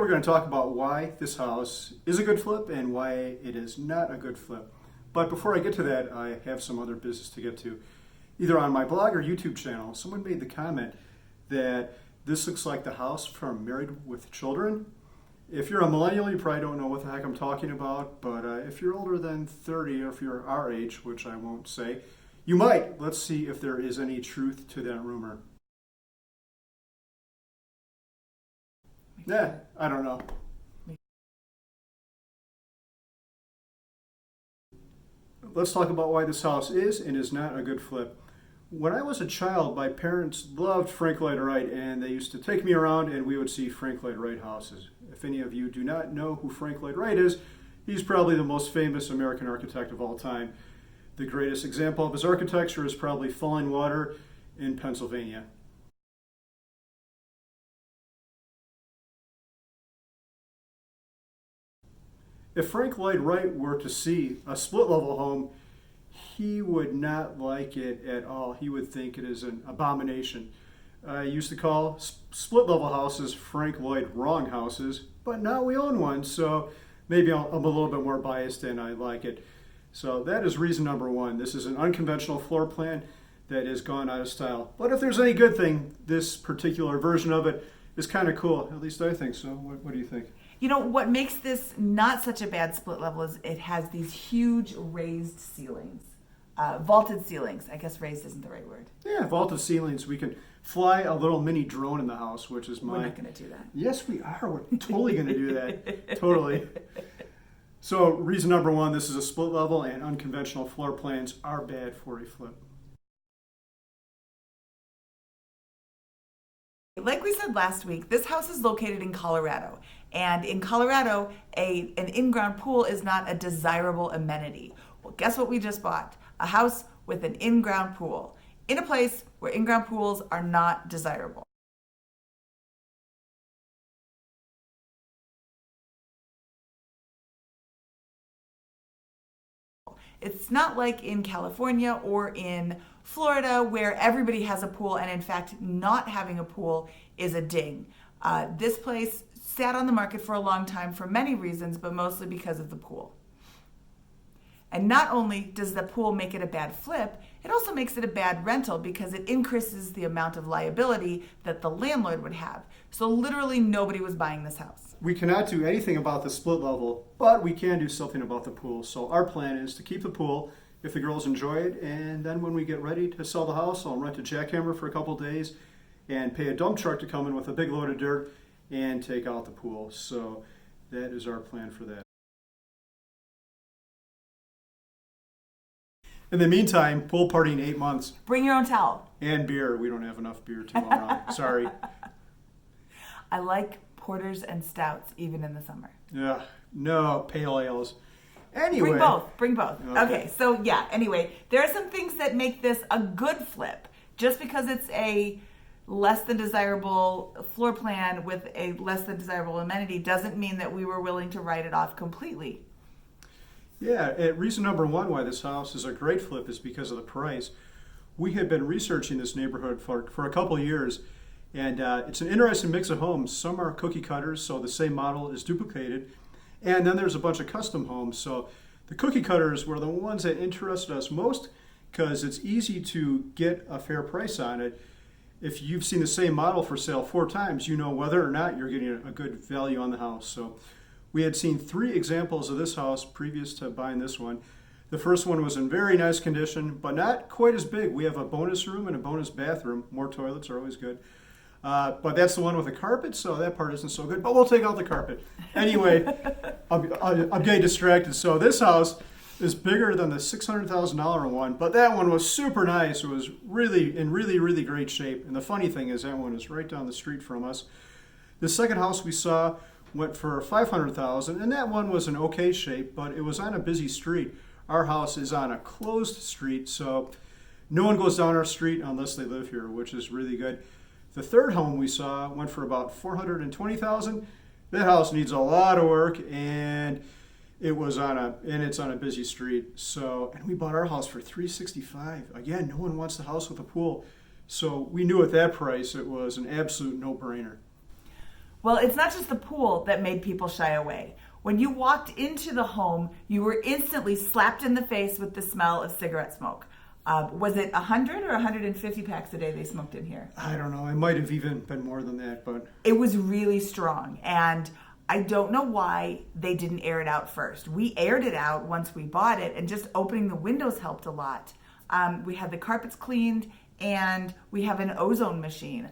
going to talk about why this house is a good flip and why it is not a good flip. But before I get to that, I have some other business to get to. Either on my blog or YouTube channel, someone made the comment that this looks like the house from Married with Children. If you're a millennial, you probably don't know what the heck I'm talking about, but if you're older than 30, or if you're our age, which I won't say, you might. Let's see if there is any truth to that rumor. Yeah, I don't know. Let's talk about why this house is and is not a good flip. When I was a child, my parents loved Frank Lloyd Wright, and they used to take me around and we would see Frank Lloyd Wright houses. If any of you do not know who Frank Lloyd Wright is, he's probably the most famous American architect of all time. The greatest example of his architecture is probably Falling Water in Pennsylvania. If Frank Lloyd Wright were to see a split-level home, he would not like it at all. He would think it is an abomination. I used to call split-level houses Frank Lloyd wrong houses, but now we own one, so maybe I'm a little bit more biased and I like it. So that is reason number one. This is an unconventional floor plan that has gone out of style. But if there's any good thing, this particular version of it is kind of cool. At least I think so. What do you think? You know, what makes this not such a bad split level is it has these huge raised ceilings. Vaulted ceilings. I guess raised isn't the right word. Yeah, vaulted ceilings. We can fly a little mini drone in the house, which is my... We're not going to do that. Yes, we are. We're totally going to do that. Totally. So reason number one, this is a split level and unconventional floor plans are bad for a flip. Like we said last week, this house is located in Colorado. And in Colorado, an in-ground pool is not a desirable amenity. Well, guess what we just bought? A house with an in-ground pool in a place where in-ground pools are not desirable. It's not like in California or in Florida where everybody has a pool, and in fact, not having a pool is a ding. This place sat on the market for a long time for many reasons, but mostly because of the pool. And not only does the pool make it a bad flip, it also makes it a bad rental because it increases the amount of liability that the landlord would have. So literally nobody was buying this house. We cannot do anything about the split level, but we can do something about the pool. So our plan is to keep the pool if the girls enjoy it, and then when we get ready to sell the house, I'll rent a jackhammer for a couple days and pay a dump truck to come in with a big load of dirt and take out the pool. So that is our plan for that. In the meantime, pool party in 8 months. Bring your own towel. And beer. We don't have enough beer to go around. Sorry. I like porters and stouts even in the summer. Yeah, no pale ales. Anyway. Bring both. Okay, so yeah, anyway, there are some things that make this a good flip. Just because it's a less than desirable floor plan with a less than desirable amenity doesn't mean that we were willing to write it off completely. Yeah, reason number one why this house is a great flip is because of the price. We had been researching this neighborhood for a couple of years, and it's an interesting mix of homes. Some are cookie cutters, so the same model is duplicated, and then there's a bunch of custom homes. So the cookie cutters were the ones that interested us most because it's easy to get a fair price on it. If you've seen the same model for sale 4 times, you know whether or not you're getting a good value on the house. So we had seen 3 examples of this house previous to buying this one. The first one was in very nice condition, but not quite as big. We have a bonus room and a bonus bathroom. More toilets are always good. But that's the one with the carpet, so that part isn't so good. But we'll take out the carpet. Anyway, I'm getting distracted. So this house is bigger than the $600,000 one, but that one was super nice. It was really in really great shape. And the funny thing is that one is right down the street from us. The second house we saw went for $500,000, and that one was in okay shape, but it was on a busy street. Our house is on a closed street, so no one goes down our street unless they live here, which is really good. The third home we saw went for about $420,000. That house needs a lot of work, and it's on a busy street. So, and we bought our house for $365,000. Again, no one wants the house with a pool, so we knew at that price it was an absolute no-brainer. Well, it's not just the pool that made people shy away. When you walked into the home, you were instantly slapped in the face with the smell of cigarette smoke. Was it 100 or 150 packs a day they smoked in here? I don't know. It might have even been more than that, but It was really strong, and I don't know why they didn't air it out first. We aired it out once we bought it, and just opening the windows helped a lot. We had the carpets cleaned, and we have an ozone machine.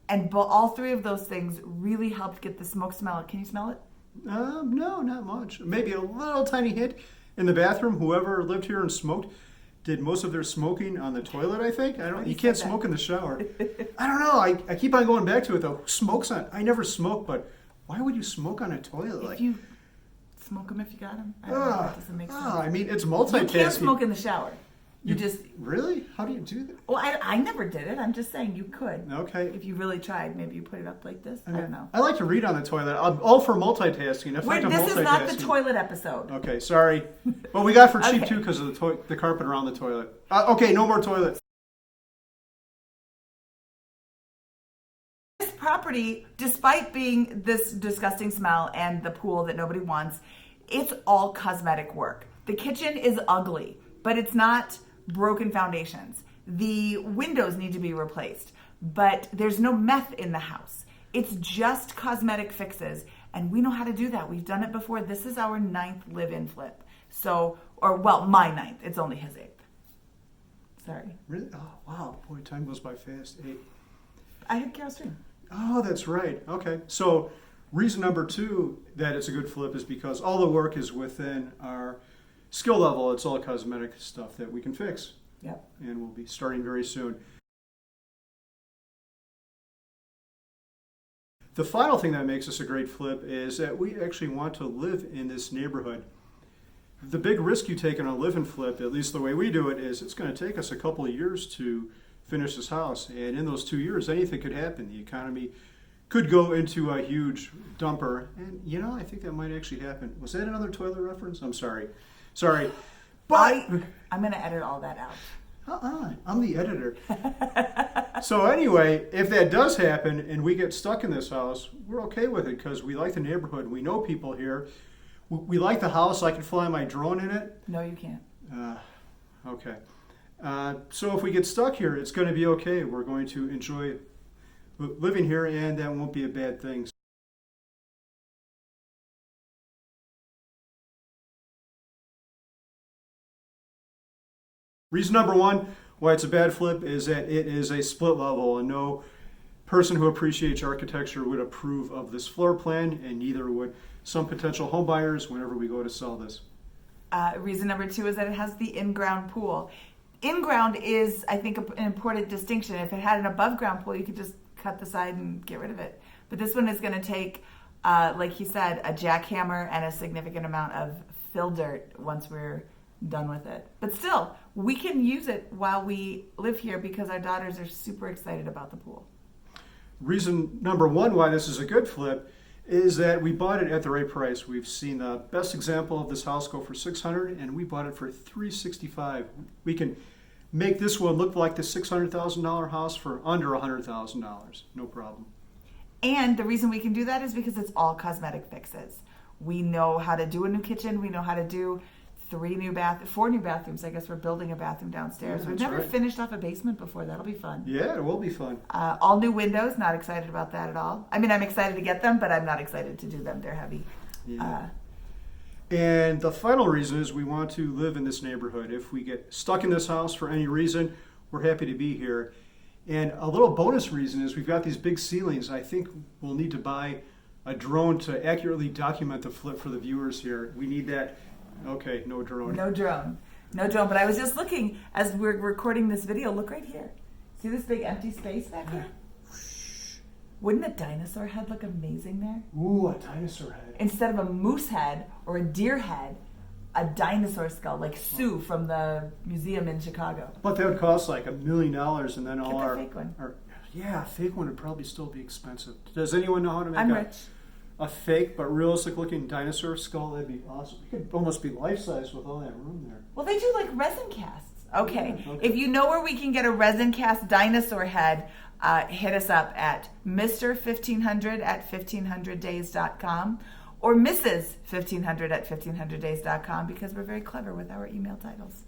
And all three of those things really helped get the smoke smell. Can you smell it? no, not much. Maybe a little tiny hint in the bathroom. Whoever lived here and smoked did most of their smoking on the toilet, I think. I don't. You can't smoke in the shower. I don't know. I keep on going back to it though. Who smokes on? I never smoke, but why would you smoke on a toilet? If you smoke them if you got them. I don't know. That doesn't make sense. I mean, it's multitasking. You can't smoke in the shower. You just... Really? How do you do that? Well, I never did it. I'm just saying you could. Okay. If you really tried, maybe you put it up like this. I don't know. I like to read on the toilet. I'm all for multitasking. This is not the toilet episode. Okay, sorry. Well, we got for cheap Okay. too because of the carpet around the toilet. Okay, no more toilet. This property, despite being this disgusting smell and the pool that nobody wants, it's all cosmetic work. The kitchen is ugly, but it's not broken foundations. The windows need to be replaced, but there's no meth in the house. It's just cosmetic fixes, and we know how to do that. We've done it before. This is our 9th live-in flip. So, my 9th. It's only his 8th. Sorry. Really? Oh, wow. Boy, time goes by fast. 8. I had Carol's dream. Oh, that's right. Okay. So, reason number 2 that it's a good flip is because all the work is within our skill level. It's all cosmetic stuff that we can fix. Yep. And we'll be starting very soon. The final thing that makes us a great flip is that we actually want to live in this neighborhood. The big risk you take on a live and flip, at least the way we do it, is it's going to take us a couple of years to finish this house. And in those 2 years, anything could happen. The economy could go into a huge dumper. And, I think that might actually happen. Was that another toilet reference? I'm sorry. But I'm going to edit all that out. I'm the editor. So anyway, if that does happen and we get stuck in this house, we're okay with it because we like the neighborhood. We know people here. We like the house. I can fly my drone in it. No, you can't. Okay. So if we get stuck here, it's going to be okay. We're going to enjoy living here, and that won't be a bad thing. Reason number 1 why it's a bad flip is that it is a split level, and no person who appreciates architecture would approve of this floor plan, and neither would some potential home buyers whenever we go to sell this. Reason number 2 is that it has the in-ground pool. In-ground is, I think, an important distinction. If it had an above-ground pool, you could just cut the side and get rid of it. But this one is going to take, like he said, a jackhammer and a significant amount of fill dirt once we're done with it. But still, we can use it while we live here because our daughters are super excited about the pool. Reason number 1 why this is a good flip is that we bought it at the right price. We've seen the best example of this house go for $600,000, and we bought it for $365,000. We can make this one look like the $600,000 house for under $100,000. No problem. And the reason we can do that is because it's all cosmetic fixes. We know how to do a new kitchen. We know how to do 4 new bathrooms. I guess we're building a bathroom downstairs. Yeah, We've never finished off a basement before. That'll be fun. Yeah, it will be fun. All new windows. Not excited about that at all. I mean, I'm excited to get them, but I'm not excited to do them. They're heavy. Yeah. And the final reason is we want to live in this neighborhood. If we get stuck in this house for any reason, we're happy to be here. And a little bonus reason is we've got these big ceilings. I think we'll need to buy a drone to accurately document the flip for the viewers here. We need that. Okay, no drone. No drone. But I was just looking as we're recording this video. Look right here. See this big empty space back here? Wouldn't a dinosaur head look amazing there? Ooh, a dinosaur head. Instead of a moose head or a deer head, a dinosaur skull, like Sue from the museum in Chicago. But that would cost like $1 million, and then all Get the fake one. Yeah, a fake one would probably still be expensive. Does anyone know how to make I'm rich. A fake but realistic looking dinosaur skull? That'd be awesome. It could almost be life size with all that room there. Well, they do like resin casts. Okay. Yeah, okay. If you know where we can get a resin cast dinosaur head, hit us up at Mr. 1500 at 1500days.com or Mrs. 1500 at 1500days.com because we're very clever with our email titles.